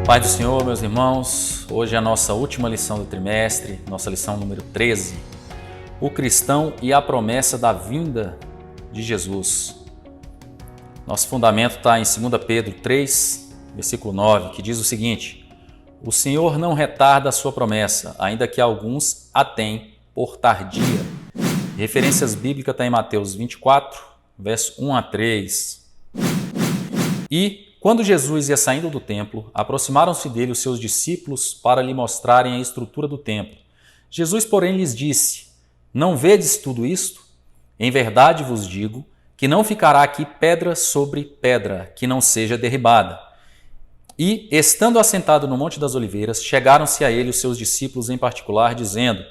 Paz do Senhor, meus irmãos, hoje é a nossa última lição do trimestre, nossa lição número 13, o cristão e a promessa da vinda de Jesus. Nosso fundamento está em 2 Pedro 3, versículo 9, que diz o seguinte: o Senhor não retarda a sua promessa, ainda que alguns a têm por tardia. Referências bíblicas está em Mateus 24, verso 1 a 3. E quando Jesus ia saindo do templo, aproximaram-se dele os seus discípulos para lhe mostrarem a estrutura do templo. Jesus, porém, lhes disse: não vedes tudo isto? Em verdade vos digo que não ficará aqui pedra sobre pedra que não seja derribada. E, estando assentado no Monte das Oliveiras, chegaram-se a ele os seus discípulos em particular, dizendo: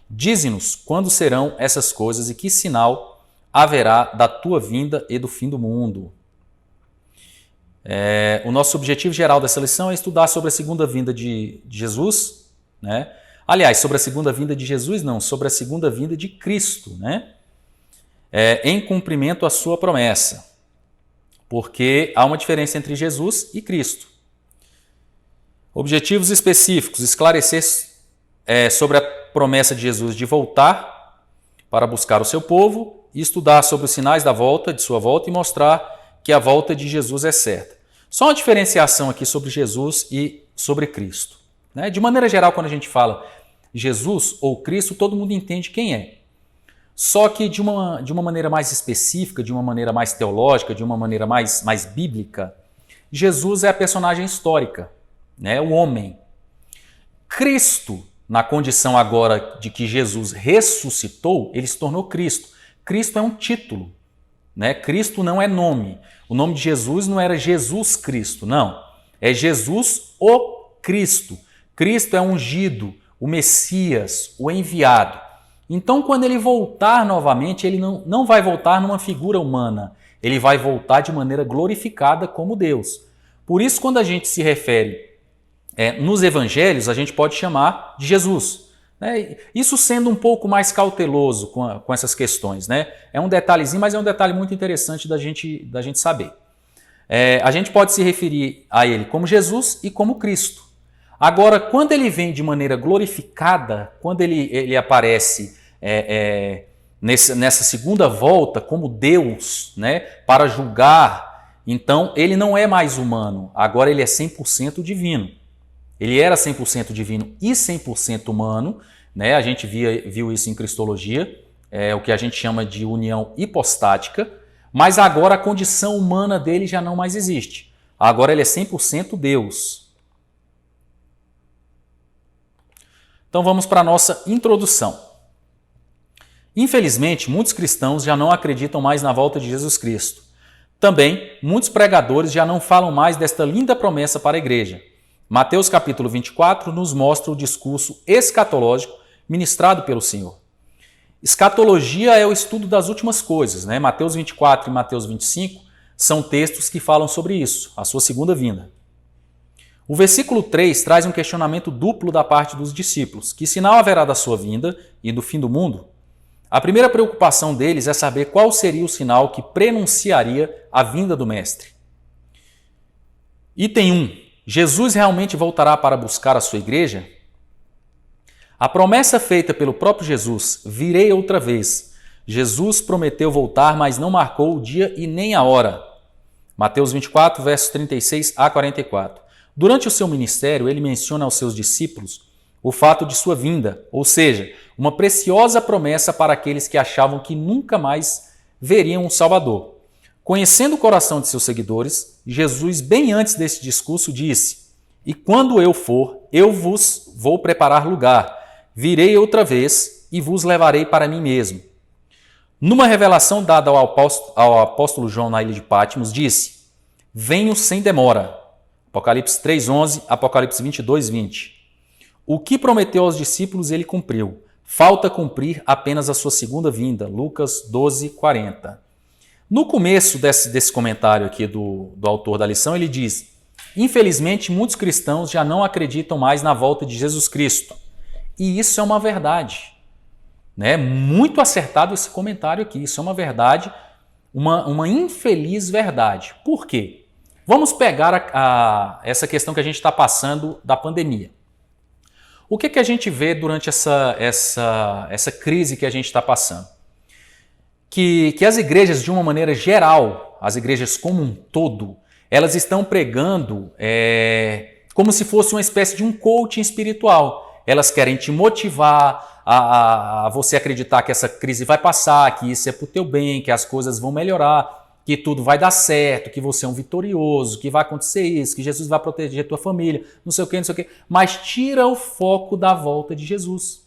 dize-nos quando serão essas coisas e que sinal haverá da tua vinda e do fim do mundo. O nosso objetivo geral dessa lição é estudar sobre a segunda vinda de Jesus, né? Aliás, sobre a segunda vinda de Jesus não, sobre a segunda vinda de Cristo, né? Em cumprimento à sua promessa, porque há uma diferença entre Jesus e Cristo. Objetivos específicos: esclarecer sobre a promessa de Jesus de voltar para buscar o seu povo, e estudar sobre os sinais da volta, de sua volta, e mostrar que a volta de Jesus é certa. Só uma diferenciação aqui sobre Jesus e sobre Cristo, né? De maneira geral, quando a gente fala Jesus ou Cristo, todo mundo entende quem é. Só que de uma maneira mais específica, de uma maneira mais teológica, de uma maneira mais bíblica, Jesus é a personagem histórica, né? O homem. Cristo, na condição agora de que Jesus ressuscitou, ele se tornou Cristo. Cristo é um título, né? Cristo não é nome. O nome de Jesus não era Jesus Cristo, não. É Jesus o Cristo. Cristo é ungido, o Messias, o enviado. Então, quando ele voltar novamente, ele não vai voltar numa figura humana. Ele vai voltar de maneira glorificada como Deus. Por isso, quando a gente se refere nos evangelhos, a gente pode chamar de Jesus. Isso sendo um pouco mais cauteloso com essas questões, né? É um detalhezinho, mas é um detalhe muito interessante da gente saber. A gente pode se referir a ele como Jesus e como Cristo. Agora, quando ele vem de maneira glorificada, quando ele aparece nessa segunda volta como Deus, né, para julgar, então ele não é mais humano, agora ele é 100% divino. Ele era 100% divino e 100% humano, né? A gente viu isso em Cristologia, o que a gente chama de união hipostática, mas agora a condição humana dele já não mais existe. Agora ele é 100% Deus. Então vamos para a nossa introdução. Infelizmente, muitos cristãos já não acreditam mais na volta de Jesus Cristo. Também, muitos pregadores já não falam mais desta linda promessa para a igreja. Mateus capítulo 24 nos mostra o discurso escatológico ministrado pelo Senhor. Escatologia é o estudo das últimas coisas, né? Mateus 24 e Mateus 25 são textos que falam sobre isso, a sua segunda vinda. O versículo 3 traz um questionamento duplo da parte dos discípulos: que sinal haverá da sua vinda e do fim do mundo? A primeira preocupação deles é saber qual seria o sinal que prenunciaria a vinda do Mestre. Item 1. Jesus realmente voltará para buscar a sua igreja? A promessa feita pelo próprio Jesus, virei outra vez. Jesus prometeu voltar, mas não marcou o dia e nem a hora. Mateus 24, versos 36 a 44. Durante o seu ministério, ele menciona aos seus discípulos o fato de sua vinda, ou seja, uma preciosa promessa para aqueles que achavam que nunca mais veriam um Salvador. Conhecendo o coração de seus seguidores, Jesus, bem antes desse discurso, disse: e quando eu for, eu vos vou preparar lugar. Virei outra vez e vos levarei para mim mesmo. Numa revelação dada ao apóstolo João na ilha de Patmos, disse: venho sem demora. Apocalipse 3:11, Apocalipse 22:20. O que prometeu aos discípulos ele cumpriu. Falta cumprir apenas a sua segunda vinda. Lucas 12:40. No começo desse comentário aqui do autor da lição, ele diz: infelizmente, muitos cristãos já não acreditam mais na volta de Jesus Cristo. E isso é uma verdade. Né? Muito acertado esse comentário aqui. Isso é uma verdade, uma infeliz verdade. Por quê? Vamos pegar essa questão que a gente está passando da pandemia. O que a gente vê durante essa crise que a gente está passando? Que as igrejas, de uma maneira geral, as igrejas como um todo, elas estão pregando como se fosse uma espécie de um coaching espiritual. Elas querem te motivar a você acreditar que essa crise vai passar, que isso é para o teu bem, que as coisas vão melhorar, que tudo vai dar certo, que você é um vitorioso, que vai acontecer isso, que Jesus vai proteger a tua família, não sei o que, mas tira o foco da volta de Jesus.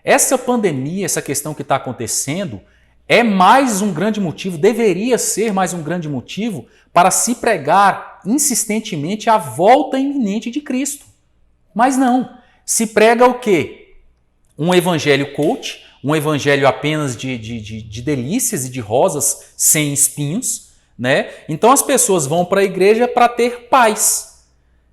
Essa pandemia, essa questão que está acontecendo, é mais um grande motivo, deveria ser mais um grande motivo para se pregar insistentemente a volta iminente de Cristo. Mas não, se prega o quê? Um evangelho coach, um evangelho apenas de delícias e de rosas sem espinhos, né? Então as pessoas vão para a igreja para ter paz,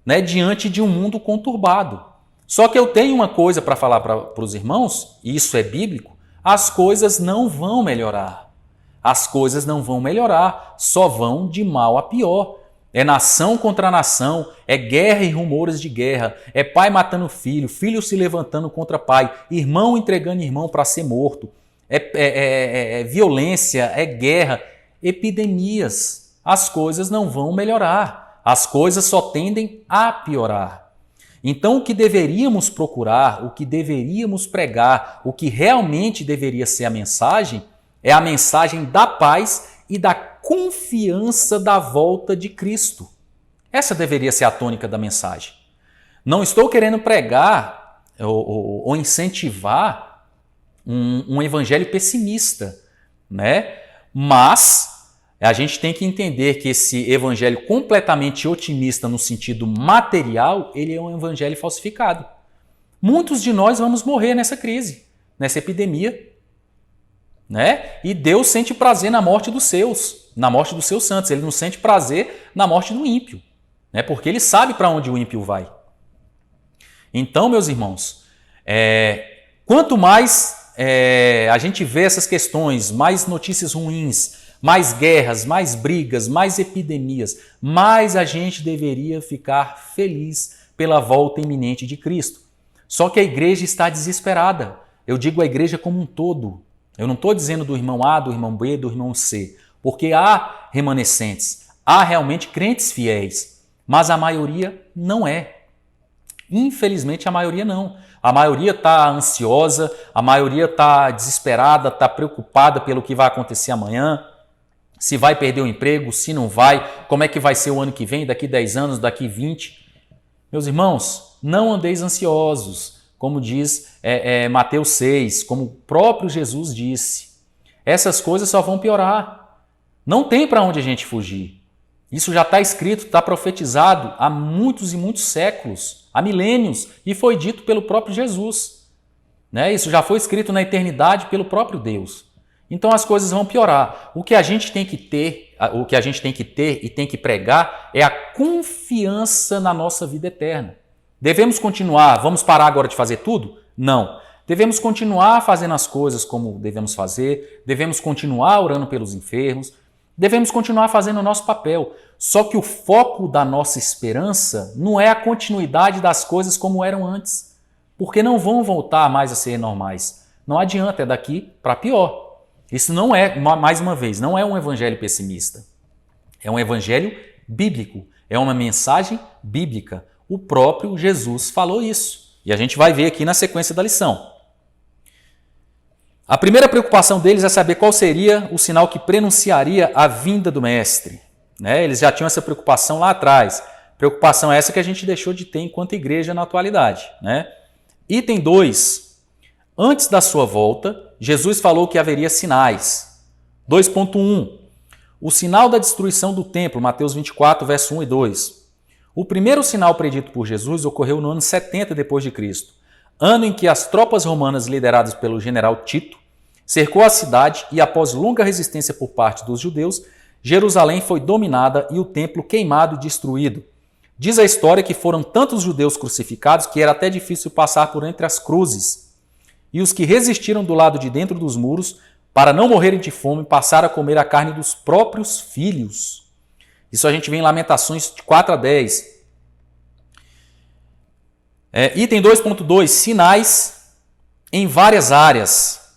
né? Diante de um mundo conturbado. Só que eu tenho uma coisa para falar para os irmãos, e isso é bíblico, as coisas não vão melhorar. As coisas não vão melhorar, só vão de mal a pior. É nação contra nação, é guerra e rumores de guerra, é pai matando filho, filho se levantando contra pai, irmão entregando irmão para ser morto, é violência, é guerra, epidemias. As coisas não vão melhorar, as coisas só tendem a piorar. Então o que deveríamos procurar, o que deveríamos pregar, o que realmente deveria ser a mensagem, é a mensagem da paz e da confiança da volta de Cristo. Essa deveria ser a tônica da mensagem. Não estou querendo pregar ou incentivar um evangelho pessimista, né? Mas a gente tem que entender que esse evangelho completamente otimista no sentido material, ele é um evangelho falsificado. Muitos de nós vamos morrer nessa crise, nessa epidemia, né? E Deus sente prazer na morte dos seus santos. Ele não sente prazer na morte do ímpio, né? Porque ele sabe para onde o ímpio vai. Então, meus irmãos, quanto mais a gente vê essas questões, mais notícias ruins, mais guerras, mais brigas, mais epidemias, mais a gente deveria ficar feliz pela volta iminente de Cristo. Só que a igreja está desesperada. Eu digo a igreja como um todo. Eu não estou dizendo do irmão A, do irmão B, do irmão C, porque há remanescentes, há realmente crentes fiéis, mas a maioria não é. Infelizmente a maioria não. A maioria está ansiosa, a maioria está desesperada, está preocupada pelo que vai acontecer amanhã, se vai perder o emprego, se não vai, como é que vai ser o ano que vem, daqui 10 anos, daqui 20. Meus irmãos, não andeis ansiosos. Como diz Mateus 6, como o próprio Jesus disse. Essas coisas só vão piorar. Não tem para onde a gente fugir. Isso já está escrito, está profetizado há muitos e muitos séculos, há milênios, e foi dito pelo próprio Jesus. Né? Isso já foi escrito na eternidade pelo próprio Deus. Então as coisas vão piorar. O que a gente tem que ter e tem que pregar é a confiança na nossa vida eterna. Devemos continuar, vamos parar agora de fazer tudo? Não. Devemos continuar fazendo as coisas como devemos fazer, devemos continuar orando pelos enfermos, devemos continuar fazendo o nosso papel. Só que o foco da nossa esperança não é a continuidade das coisas como eram antes, porque não vão voltar mais a ser normais. Não adianta, é daqui para pior. Isso não é, mais uma vez, não é um evangelho pessimista. É um evangelho bíblico, é uma mensagem bíblica. O próprio Jesus falou isso. E a gente vai ver aqui na sequência da lição. A primeira preocupação deles é saber qual seria o sinal que prenunciaria a vinda do Mestre. Né? Eles já tinham essa preocupação lá atrás. Preocupação essa que a gente deixou de ter enquanto igreja na atualidade. Né? Item 2. Antes da sua volta, Jesus falou que haveria sinais. 2.1. O sinal da destruição do templo, Mateus 24, verso 1 e 2. O primeiro sinal predito por Jesus ocorreu no ano 70 depois de Cristo, ano em que as tropas romanas lideradas pelo general Tito cercou a cidade e, após longa resistência por parte dos judeus, Jerusalém foi dominada e o templo queimado e destruído. Diz a história que foram tantos judeus crucificados que era até difícil passar por entre as cruzes. E os que resistiram do lado de dentro dos muros, para não morrerem de fome, passaram a comer a carne dos próprios filhos. Isso a gente vê em Lamentações de 4 a 10. Item 2.2, sinais em várias áreas.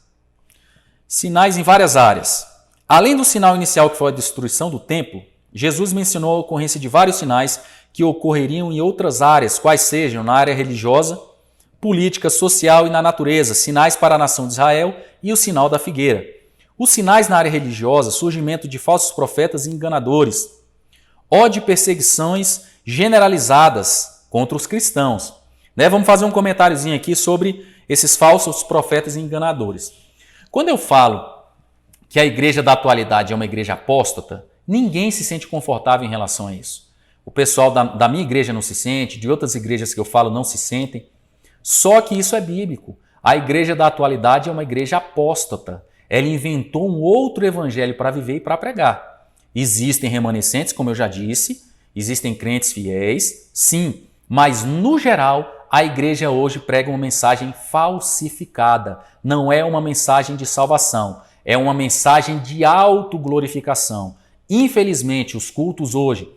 Sinais em várias áreas. Além do sinal inicial que foi a destruição do templo, Jesus mencionou a ocorrência de vários sinais que ocorreriam em outras áreas, quais sejam na área religiosa, política, social e na natureza, sinais para a nação de Israel e o sinal da figueira. Os sinais na área religiosa, surgimento de falsos profetas e enganadores, ódio e perseguições generalizadas contra os cristãos. Vamos fazer um comentáriozinho aqui sobre esses falsos profetas e enganadores. Quando eu falo que a igreja da atualidade é uma igreja apóstata, ninguém se sente confortável em relação a isso. O pessoal da minha igreja não se sente, de outras igrejas que eu falo não se sentem. Só que isso é bíblico. A igreja da atualidade é uma igreja apóstata. Ela inventou um outro evangelho para viver e para pregar. Existem remanescentes, como eu já disse, existem crentes fiéis, sim, mas no geral a igreja hoje prega uma mensagem falsificada. Não é uma mensagem de salvação, é uma mensagem de autoglorificação. Infelizmente, os cultos hoje,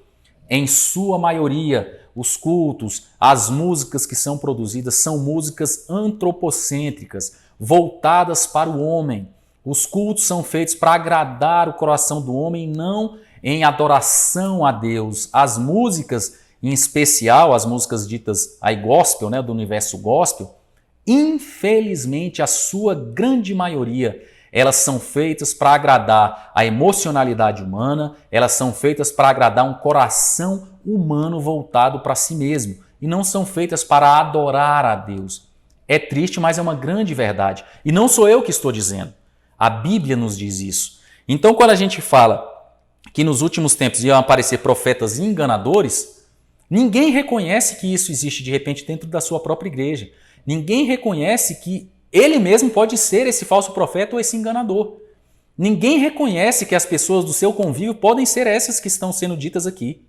em sua maioria, os cultos, as músicas que são produzidas são músicas antropocêntricas, voltadas para o homem. Os cultos são feitos para agradar o coração do homem, não em adoração a Deus. As músicas, em especial as músicas ditas aí gospel, do universo gospel, infelizmente a sua grande maioria, elas são feitas para agradar a emocionalidade humana, elas são feitas para agradar um coração humano voltado para si mesmo e não são feitas para adorar a Deus. É triste, mas é uma grande verdade. E não sou eu que estou dizendo. A Bíblia nos diz isso. Então, quando a gente fala que nos últimos tempos iam aparecer profetas enganadores, ninguém reconhece que isso existe de repente dentro da sua própria igreja. Ninguém reconhece que ele mesmo pode ser esse falso profeta ou esse enganador. Ninguém reconhece que as pessoas do seu convívio podem ser essas que estão sendo ditas aqui.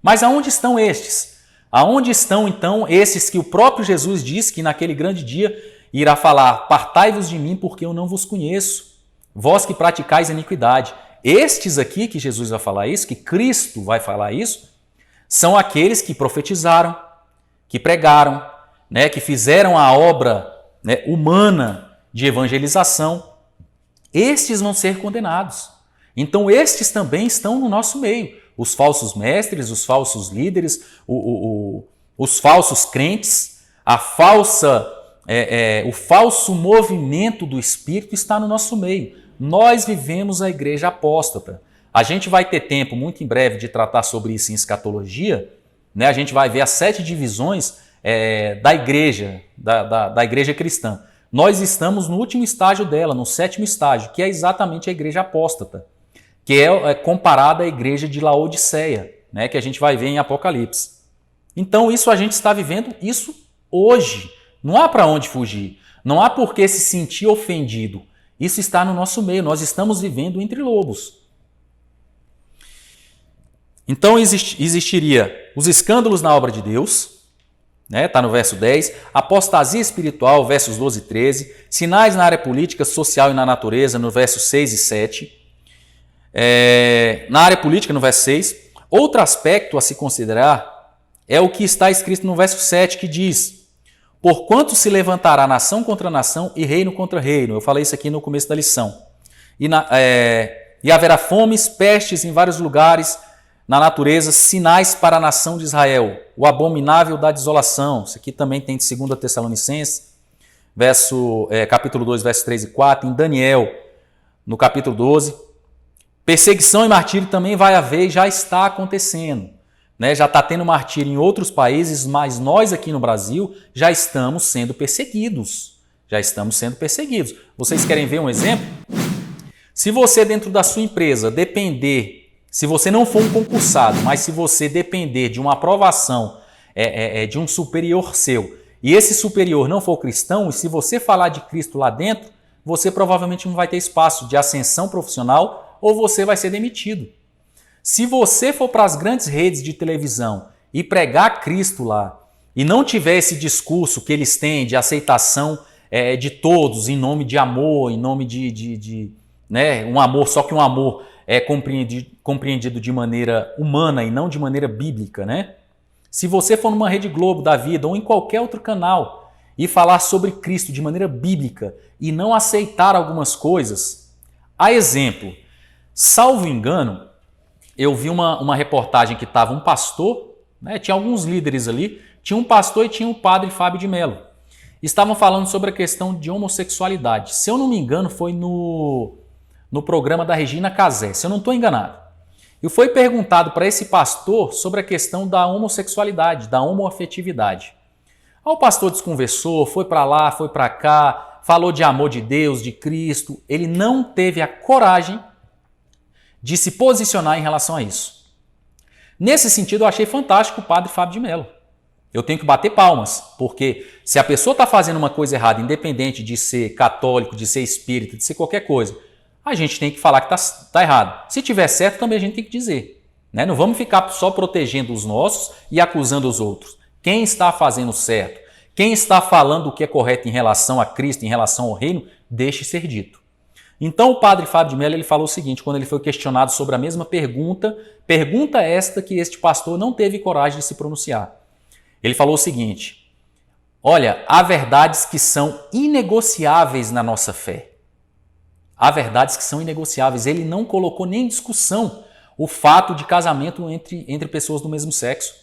Mas aonde estão estes? Aonde estão então esses que o próprio Jesus disse que naquele grande dia irá falar: apartai-vos de mim porque eu não vos conheço, vós que praticais a iniquidade. Estes aqui que Jesus vai falar isso, que Cristo vai falar isso, são aqueles que profetizaram, que pregaram, que fizeram a obra humana de evangelização. Estes vão ser condenados. Então estes também estão no nosso meio. Os falsos mestres, os falsos líderes, os falsos crentes, o falso movimento do Espírito está no nosso meio. Nós vivemos a igreja apóstata. A gente vai ter tempo muito em breve de tratar sobre isso em escatologia. A gente vai ver as 7 divisões da igreja, da igreja cristã. Nós estamos no último estágio dela, no 7º estágio, que é exatamente a igreja apóstata, que é comparada à igreja de Laodiceia, que a gente vai ver em Apocalipse. Então isso a gente está vivendo isso hoje. Não há para onde fugir. Não há por que se sentir ofendido. Isso está no nosso meio. Nós estamos vivendo entre lobos. Então existiria os escândalos na obra de Deus, está no verso 10, apostasia espiritual, versos 12 e 13, sinais na área política, social e na natureza, no versos 6 e 7, na área política, no verso 6. Outro aspecto a se considerar é o que está escrito no verso 7, que diz: porquanto se levantará nação contra nação e reino contra reino. Eu falei isso aqui no começo da lição. E haverá fomes, pestes em vários lugares na natureza, sinais para a nação de Israel, o abominável da desolação. Isso aqui também tem de 2 Tessalonicenses, capítulo 2, versos 3 e 4, em Daniel, no capítulo 12. Perseguição e martírio também vai haver e já está acontecendo. Já está tendo martírio em outros países, mas nós aqui no Brasil já estamos sendo perseguidos. Vocês querem ver um exemplo? Se você dentro da sua empresa depender, se você não for um concursado, mas se você depender de uma aprovação de um superior seu, e esse superior não for cristão, e se você falar de Cristo lá dentro, você provavelmente não vai ter espaço de ascensão profissional ou você vai ser demitido. Se você for para as grandes redes de televisão e pregar Cristo lá, e não tiver esse discurso que eles têm de aceitação de todos, em nome de amor, em nome de né? Um amor, só que um amor é compreendido de maneira humana e não de maneira bíblica, né? Se você for numa Rede Globo da vida ou em qualquer outro canal e falar sobre Cristo de maneira bíblica e não aceitar algumas coisas, a exemplo, salvo engano, eu vi uma reportagem que estava um pastor, né, tinha alguns líderes ali, tinha um pastor e tinha o padre Fábio de Mello. Estavam falando sobre a questão de homossexualidade. Se eu não me engano, foi no programa da Regina Casé, se eu não estou enganado. E foi perguntado para esse pastor sobre a questão da homossexualidade, da homoafetividade. Aí o pastor desconversou, foi para lá, foi para cá, falou de amor de Deus, de Cristo. Ele não teve a coragem de se posicionar em relação a isso. Nesse sentido, eu achei fantástico o padre Fábio de Mello. Eu tenho que bater palmas, porque se a pessoa está fazendo uma coisa errada, independente de ser católico, de ser espírita, de ser qualquer coisa, a gente tem que falar que está errado. Se tiver certo, também a gente tem que dizer. Né? Não vamos ficar só protegendo os nossos e acusando os outros. Quem está fazendo certo, quem está falando o que é correto em relação a Cristo, em relação ao reino, deixe ser dito. Então o padre Fábio de Mello ele falou o seguinte, quando ele foi questionado sobre a mesma pergunta esta que este pastor não teve coragem de se pronunciar. Ele falou o seguinte, olha, há verdades que são inegociáveis na nossa fé. Há verdades que são inegociáveis. Ele não colocou nem em discussão o fato de casamento entre pessoas do mesmo sexo.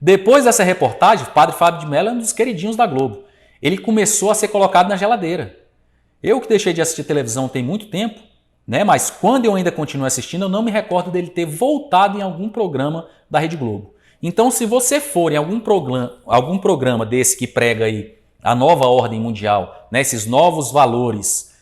Depois dessa reportagem, o padre Fábio de Mello é um dos queridinhos da Globo. Ele começou a ser colocado na geladeira. Eu que deixei de assistir televisão tem muito tempo, né? Mas quando eu ainda continuo assistindo, eu não me recordo dele ter voltado em algum programa da Rede Globo. Então, se você for em algum programa desse que prega aí a nova ordem mundial, né? Esses novos valores,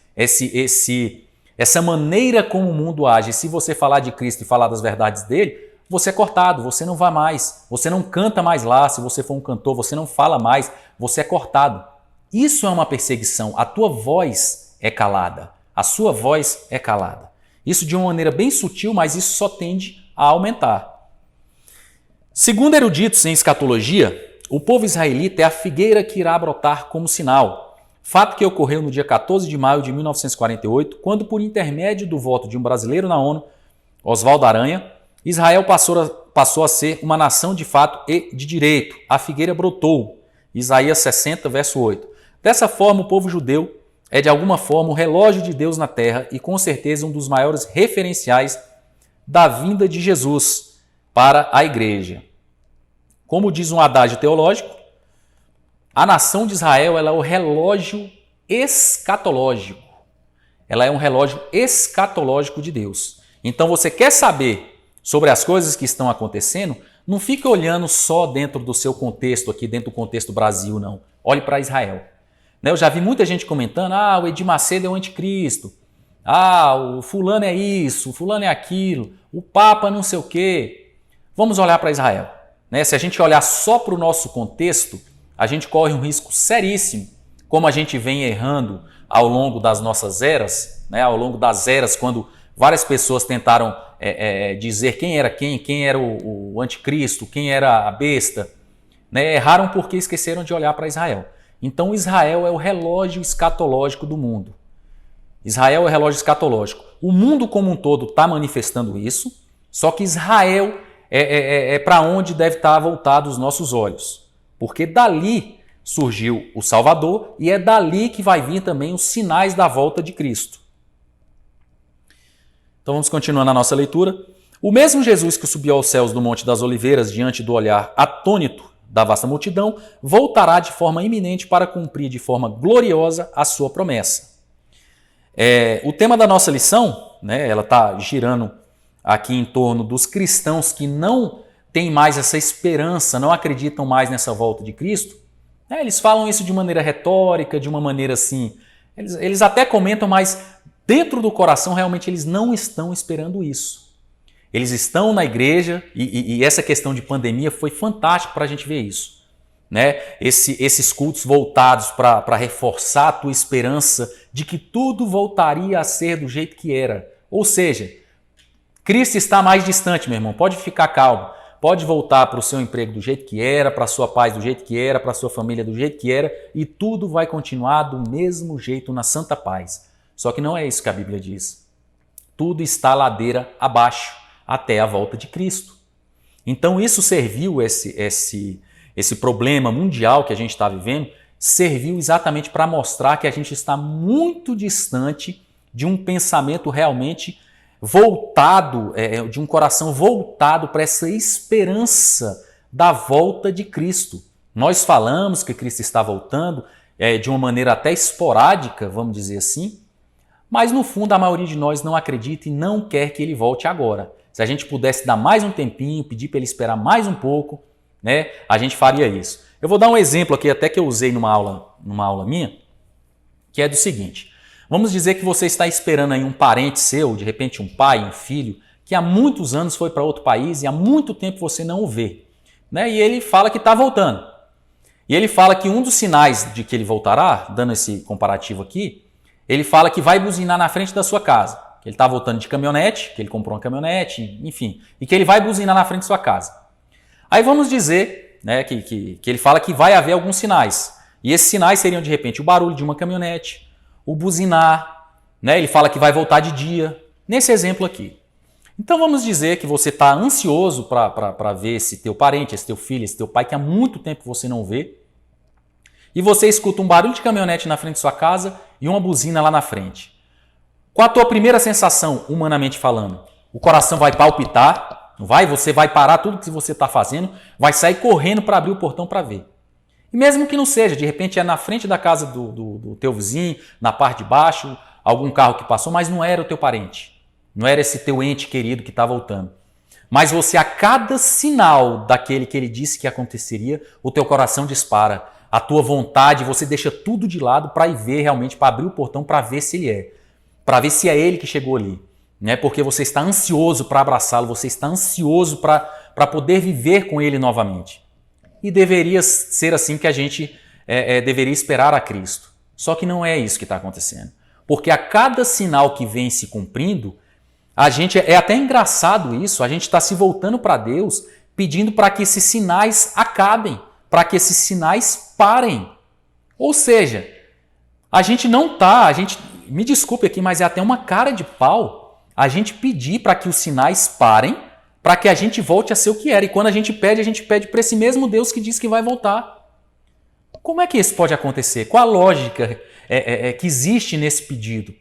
essa maneira como o mundo age, se você falar de Cristo e falar das verdades dele, você é cortado, você não vai mais, você não canta mais lá, se você for um cantor, você não fala mais, você é cortado. Isso é uma perseguição, a tua voz é calada, a sua voz é calada. Isso de uma maneira bem sutil, mas isso só tende a aumentar. Segundo eruditos em escatologia, o povo israelita é a figueira que irá brotar como sinal. Fato que ocorreu no dia 14 de maio de 1948, quando, por intermédio do voto de um brasileiro na ONU, Oswaldo Aranha, Israel passou a ser uma nação de fato e de direito. A figueira brotou. Isaías 60, verso 8. Dessa forma, o povo judeu é de alguma forma o relógio de Deus na terra e com certeza um dos maiores referenciais da vinda de Jesus para a igreja. Como diz um adágio teológico, a nação de Israel ela é o relógio escatológico. Ela é um relógio escatológico de Deus. Então você quer saber sobre as coisas que estão acontecendo, não fique olhando só dentro do seu contexto, aqui dentro do contexto Brasil, não. Olhe para Israel. Eu já vi muita gente comentando, o Edir Macedo é o anticristo, o fulano é isso, o fulano é aquilo, o Papa não sei o quê. Vamos olhar para Israel. Se a gente olhar só para o nosso contexto, a gente corre um risco seríssimo, como a gente vem errando ao longo das nossas eras, ao longo das eras, quando várias pessoas tentaram dizer quem era o anticristo, quem era a besta, erraram porque esqueceram de olhar para Israel. Então Israel é o relógio escatológico do mundo. Israel é o relógio escatológico. O mundo como um todo está manifestando isso, só que Israel é para onde deve estar voltados os nossos olhos. Porque dali surgiu o Salvador e é dali que vai vir também os sinais da volta de Cristo. Então vamos continuar na nossa leitura. O mesmo Jesus que subiu aos céus do Monte das Oliveiras diante do olhar atônito da vasta multidão, voltará de forma iminente para cumprir de forma gloriosa a sua promessa. O tema da nossa lição, ela está girando aqui em torno dos cristãos que não têm mais essa esperança, não acreditam mais nessa volta de Cristo. Eles falam isso de maneira retórica, de uma maneira assim, eles até comentam, mas dentro do coração realmente eles não estão esperando isso. Eles estão na igreja e essa questão de pandemia foi fantástico para a gente ver isso. Esses cultos voltados para reforçar a tua esperança de que tudo voltaria a ser do jeito que era. Ou seja, Cristo está mais distante, meu irmão. Pode ficar calmo. Pode voltar para o seu emprego do jeito que era, para a sua paz do jeito que era, para a sua família do jeito que era e tudo vai continuar do mesmo jeito na santa paz. Só que não é isso que a Bíblia diz. Tudo está ladeira abaixo, até a volta de Cristo. Então isso serviu, esse problema mundial que a gente está vivendo, serviu exatamente para mostrar que a gente está muito distante de um pensamento realmente voltado, de um coração voltado para essa esperança da volta de Cristo. Nós falamos que Cristo está voltando de uma maneira até esporádica, vamos dizer assim, mas no fundo a maioria de nós não acredita e não quer que ele volte agora. Se a gente pudesse dar mais um tempinho, pedir para ele esperar mais um pouco, né, a gente faria isso. Eu vou dar um exemplo aqui, até que eu usei numa aula minha, que é do seguinte. Vamos dizer que você está esperando aí um parente seu, de repente um pai, um filho, que há muitos anos foi para outro país e há muito tempo você não o vê. Né? E ele fala que está voltando. E ele fala que um dos sinais de que ele voltará, dando esse comparativo aqui, ele fala que vai buzinar na frente da sua casa. Que ele está voltando de caminhonete, que ele comprou uma caminhonete, enfim, e que ele vai buzinar na frente da sua casa. Aí vamos dizer, né, que ele fala que vai haver alguns sinais. E esses sinais seriam, de repente, o barulho de uma caminhonete, o buzinar, né, ele fala que vai voltar de dia, nesse exemplo aqui. Então vamos dizer que você está ansioso para ver esse teu parente, esse teu filho, esse teu pai, que há muito tempo você não vê, e você escuta um barulho de caminhonete na frente da sua casa e uma buzina lá na frente. Qual a tua primeira sensação, humanamente falando? O coração vai palpitar, não vai? Você vai parar tudo que você está fazendo, vai sair correndo para abrir o portão para ver. E mesmo que não seja, de repente é na frente da casa do teu vizinho, na parte de baixo, algum carro que passou, mas não era o teu parente. Não era esse teu ente querido que está voltando. Mas você, a cada sinal daquele que ele disse que aconteceria, o teu coração dispara. A tua vontade, você deixa tudo de lado para ir ver realmente, para abrir o portão, para ver se ele é. Para ver se é ele que chegou ali. Né? Porque você está ansioso para abraçá-lo, você está ansioso para poder viver com ele novamente. E deveria ser assim que a gente deveria esperar a Cristo. Só que não é isso que está acontecendo. Porque a cada sinal que vem se cumprindo, a gente é até engraçado isso, a gente está se voltando para Deus, pedindo para que esses sinais acabem, para que esses sinais parem. Ou seja, a gente não está, me desculpe aqui, mas é até uma cara de pau a gente pedir para que os sinais parem, para que a gente volte a ser o que era. E quando a gente pede para esse mesmo Deus que diz que vai voltar. Como é que isso pode acontecer? Qual a lógica que existe nesse pedido?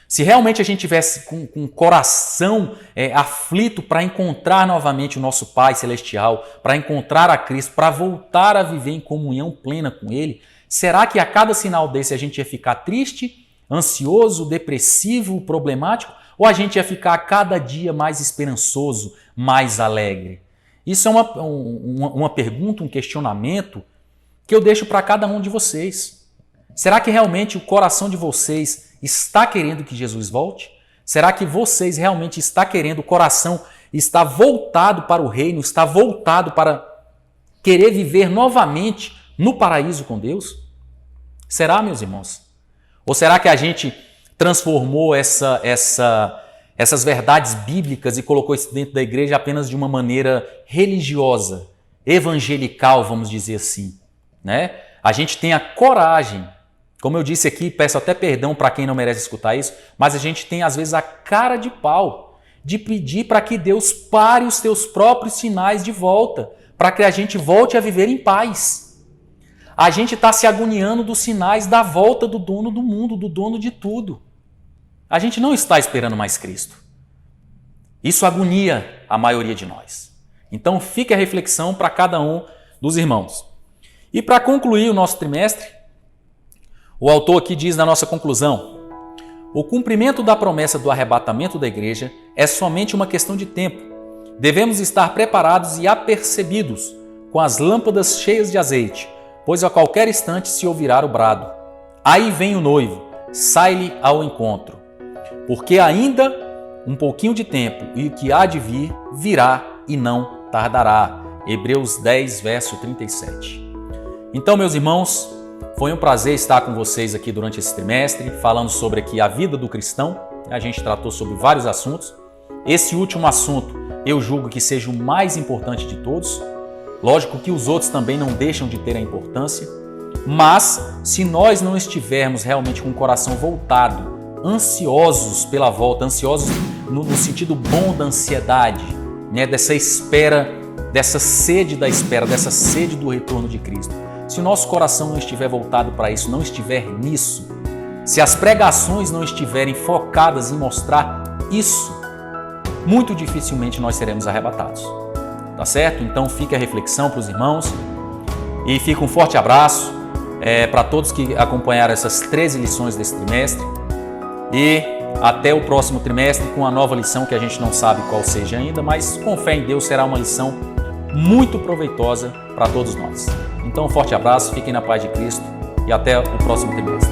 Se realmente a gente tivesse com o coração aflito para encontrar novamente o nosso Pai Celestial, para encontrar a Cristo, para voltar a viver em comunhão plena com Ele, será que a cada sinal desse a gente ia ficar triste, ansioso, depressivo, problemático? Ou a gente ia ficar a cada dia mais esperançoso, mais alegre? Isso é uma pergunta, um questionamento que eu deixo para cada um de vocês. Será que realmente o coração de vocês está querendo que Jesus volte? Será que vocês realmente estão querendo, o coração está voltado para o reino, está voltado para querer viver novamente no paraíso com Deus? Será, meus irmãos? Ou será que a gente transformou essas verdades bíblicas e colocou isso dentro da igreja apenas de uma maneira religiosa, evangelical, vamos dizer assim? Né? A gente tem a coragem, como eu disse aqui, peço até perdão para quem não merece escutar isso, mas a gente tem às vezes a cara de pau de pedir para que Deus pare os teus próprios sinais de volta, para que a gente volte a viver em paz. A gente está se agoniando dos sinais da volta do dono do mundo, do dono de tudo. A gente não está esperando mais Cristo. Isso agonia a maioria de nós. Então fica a reflexão para cada um dos irmãos. E para concluir o nosso trimestre, o autor aqui diz na nossa conclusão: o cumprimento da promessa do arrebatamento da igreja é somente uma questão de tempo. Devemos estar preparados e apercebidos, com as lâmpadas cheias de azeite, pois a qualquer instante se ouvirá o brado: aí vem o noivo, sai-lhe ao encontro. Porque ainda um pouquinho de tempo, e o que há de vir, virá e não tardará. Hebreus 10, verso 37. Então, meus irmãos, foi um prazer estar com vocês aqui durante esse trimestre, falando sobre aqui a vida do cristão. A gente tratou sobre vários assuntos. Esse último assunto eu julgo que seja o mais importante de todos. Lógico que os outros também não deixam de ter a importância, Mas, se nós não estivermos realmente com o coração voltado, ansiosos pela volta, ansiosos no sentido bom da ansiedade, né, dessa espera, dessa sede da espera, dessa sede do retorno de Cristo. Se o nosso coração não estiver voltado para isso, não estiver nisso, se as pregações não estiverem focadas em mostrar isso, muito dificilmente nós seremos arrebatados. Tá certo? Então fica a reflexão para os irmãos e fica um forte abraço para todos que acompanharam essas 13 lições desse trimestre e até o próximo trimestre com a nova lição que a gente não sabe qual seja ainda, mas com fé em Deus será uma lição muito proveitosa para todos nós. Então um forte abraço, fiquem na paz de Cristo e até o próximo trimestre.